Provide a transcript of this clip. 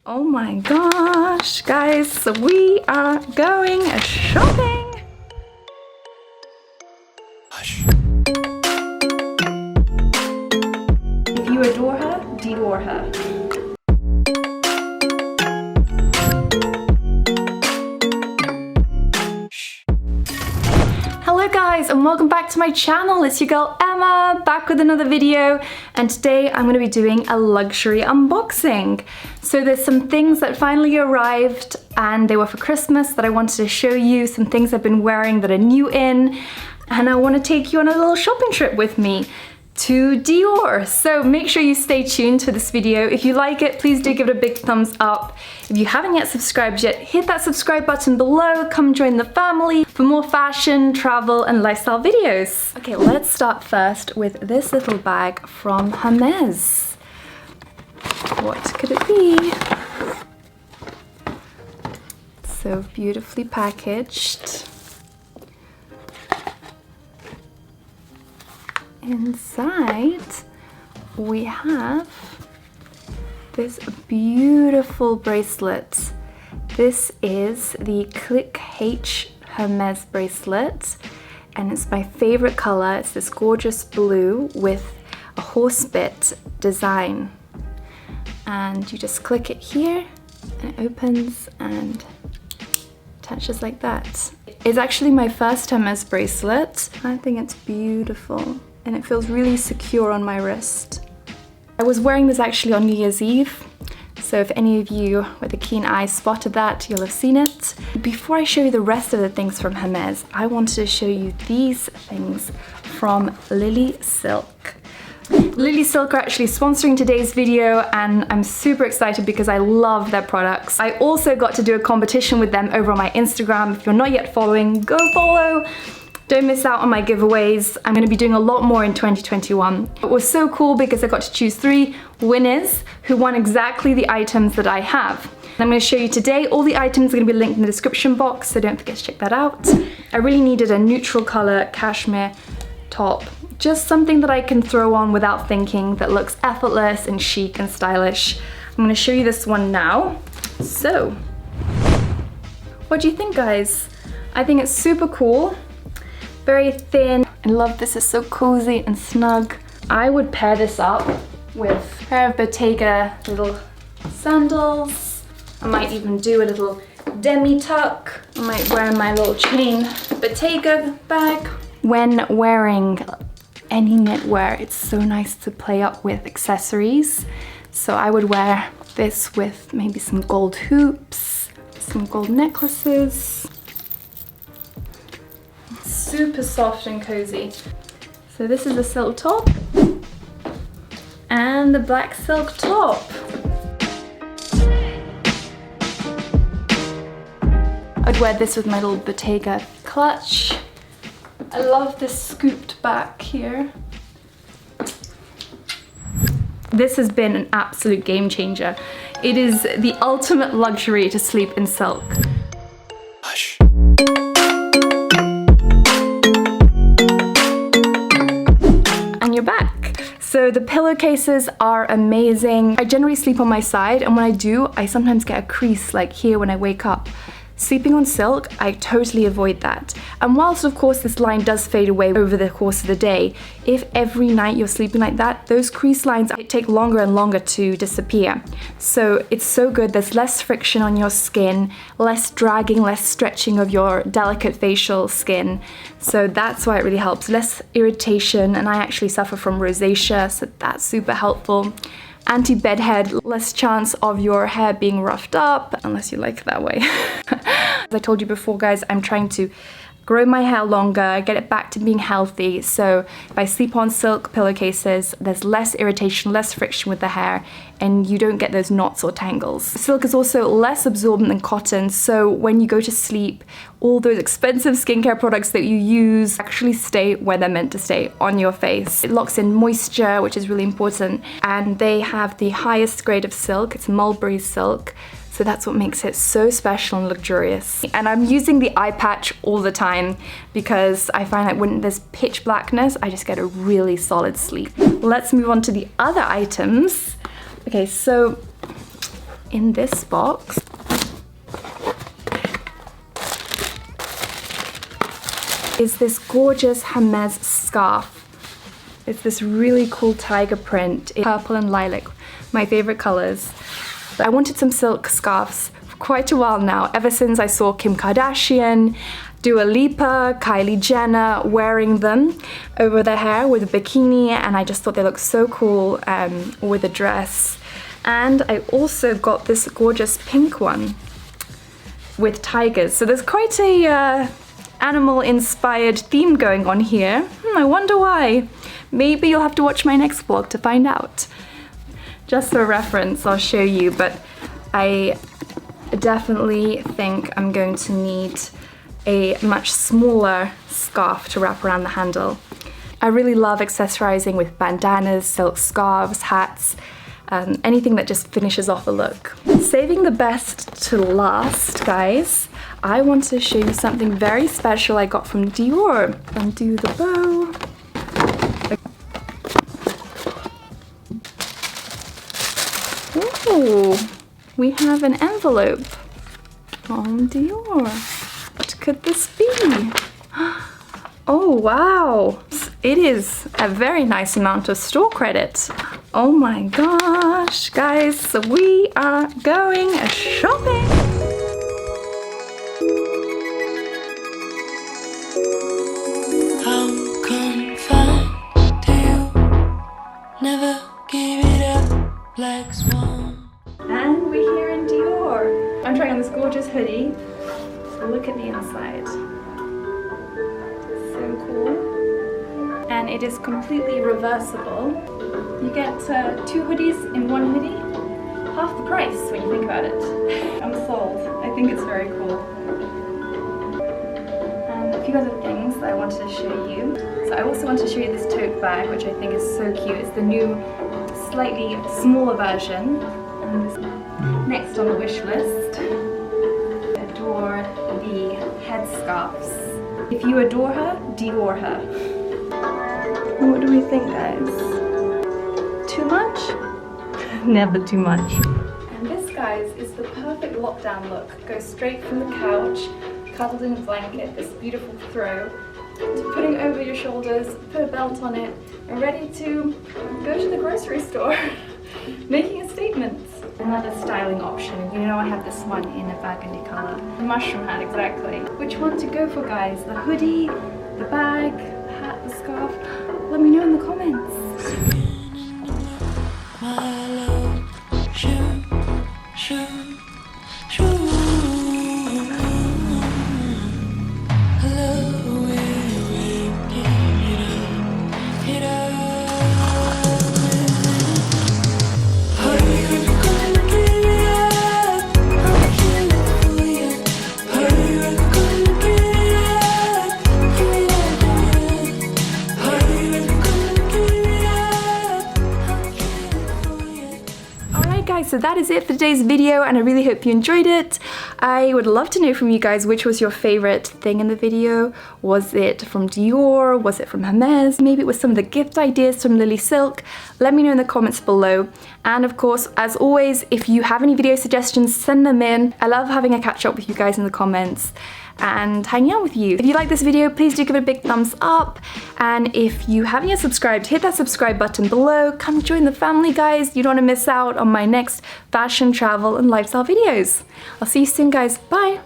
Oh my gosh, guys, we are going shopping. Hush. If you adore her, Dior her. Hello guys, and welcome back to my channel. It's your girl Emma, back with another video, and today I'm going to be doing a luxury unboxing. So there's some things that finally arrived and they were for Christmas that I wanted to show you, some things I've been wearing that are new in, and I want to take you on a little shopping trip with me to Dior. So make sure you stay tuned for this video. If you like it, please do give it a big thumbs up. If you haven't yet subscribed yet, hit that subscribe button below. Come join the family for more fashion, travel, and lifestyle videos. Okay, let's start first with this little bag from Hermes. What could it be? So beautifully packaged. Inside, we have this beautiful bracelet. This is the Click H Hermes bracelet, and it's my favorite color. It's this gorgeous blue with a horsebit design. And you just click it here, and it opens and attaches like that. It's actually my first Hermes bracelet. I think it's beautiful, and it feels really secure on my wrist. I was wearing this actually on New Year's Eve, so if any of you with a keen eye spotted that, you'll have seen it. Before I show you the rest of the things from Hermes, I wanted to show you these things from Lilysilk. Lilysilk are actually sponsoring today's video, and I'm super excited because I love their products. I also got to do a competition with them over on my Instagram. If you're not yet following, go follow. Don't miss out on my giveaways. I'm going to be doing a lot more in 2021. It was so cool because I got to choose 3 winners who won exactly the items that I have. I'm going to show you today. All the items are going to be linked in the description box, so don't forget to check that out. I really needed a neutral color cashmere top. Just something that I can throw on without thinking, that looks effortless and chic and stylish. I'm going to show you this one now. So, what do you think, guys? I think it's super cool. Very thin. I love this, it's so cozy and snug. I would pair this up with a pair of Bottega little sandals. I might even do a little demi tuck. I might wear my little chain Bottega bag. When wearing any knitwear, it's so nice to play up with accessories. So I would wear this with maybe some gold hoops, some gold necklaces. Super soft and cozy. So this is the silk top and the black silk top. I'd wear this with my little Bottega clutch. I love this scooped back here. This has been an absolute game changer. It is the ultimate luxury to sleep in silk. Hush. And you're back. So the pillowcases are amazing. I generally sleep on my side, and when I do, I sometimes get a crease like here when I wake up. Sleeping on silk, I totally avoid that. And whilst of course this line does fade away over the course of the day, if every night you're sleeping like that, those crease lines take longer and longer to disappear. So it's so good, there's less friction on your skin, less dragging, less stretching of your delicate facial skin. So that's why it really helps. Less irritation, and I actually suffer from rosacea, so that's super helpful. Anti-bedhead, less chance of your hair being roughed up, unless you like it that way. As I told you before, guys, I'm trying to grow my hair longer, get it back to being healthy. So if I sleep on silk pillowcases, there's less irritation, less friction with the hair, and you don't get those knots or tangles. Silk is also less absorbent than cotton, so when you go to sleep, all those expensive skincare products that you use actually stay where they're meant to stay, on your face. It locks in moisture, which is really important, and they have the highest grade of silk. It's mulberry silk. So that's what makes it so special and luxurious. And I'm using the eye patch all the time because I find that when there's pitch blackness, I just get a really solid sleep. Let's move on to the other items. Okay, so in this box is this gorgeous Hermes scarf. It's this really cool tiger print in purple and lilac, my favorite colors. I wanted some silk scarves for quite a while now, ever since I saw Kim Kardashian, Dua Lipa, Kylie Jenner wearing them over their hair with a bikini, and I just thought they looked so cool with a dress. And I also got this gorgeous pink one with tigers. So there's quite a animal-inspired theme going on here. I wonder why. Maybe you'll have to watch my next vlog to find out. Just for reference, I'll show you, but I definitely think I'm going to need a much smaller scarf to wrap around the handle. I really love accessorizing with bandanas, silk scarves, hats, anything that just finishes off a look. Saving the best to last, guys, I want to show you something very special I got from Dior. Undo the bow. Ooh, we have an envelope from Dior. What could this be? Oh wow, it is a very nice amount of store credit. Oh my gosh, guys, we are going shopping. How confined to you? Never give it up, black swan. And we're here in Dior. I'm trying on this gorgeous hoodie. Look at the inside. So cool. And it is completely reversible. You get 2 hoodies in one hoodie. Half the price when you think about it. I'm sold. I think it's very cool. And a few other things that I wanted to show you. So I also want to show you this tote bag, which I think is so cute. It's the new, slightly smaller version. And this next on the wish list. Adore the headscarves. If you adore her, Dior her. What do we think, guys? Too much? Never too much. And this, guys, is the perfect lockdown look. Go straight from the couch, cuddled in a blanket, this beautiful throw, to putting over your shoulders, put a belt on it, and ready to go to the grocery store, making a statement. Another styling option. You know, I have this one in a burgundy color. The mushroom hat, exactly. Which one to go for, guys? The hoodie, the bag, the hat, the scarf? Let me know in the comments. My love, shoot, shoot, shoot. I love the way you get up. Hurry, come and give it up. I'm killing for you. Hurry, come and give it up. Give it up. Hurry, come and give it up. I'm killing for you. Alright guys, so that is it for today's video, and I really hope you enjoyed it. I would love to know from you guys which was your favorite thing in the video. Was it from Dior? Was it from Hermes? Maybe it was some of the gift ideas from Lilysilk. Let me know in the comments below. And of course, as always, if you have any video suggestions, send them in. I love having a catch up with you guys in the comments and hanging out with you. If you like this video, please do give it a big thumbs up. And if you haven't yet subscribed, hit that subscribe button below. Come join the family, guys. You don't want to miss out on my next fashion, travel, and lifestyle videos. I'll see you soon, guys. Bye.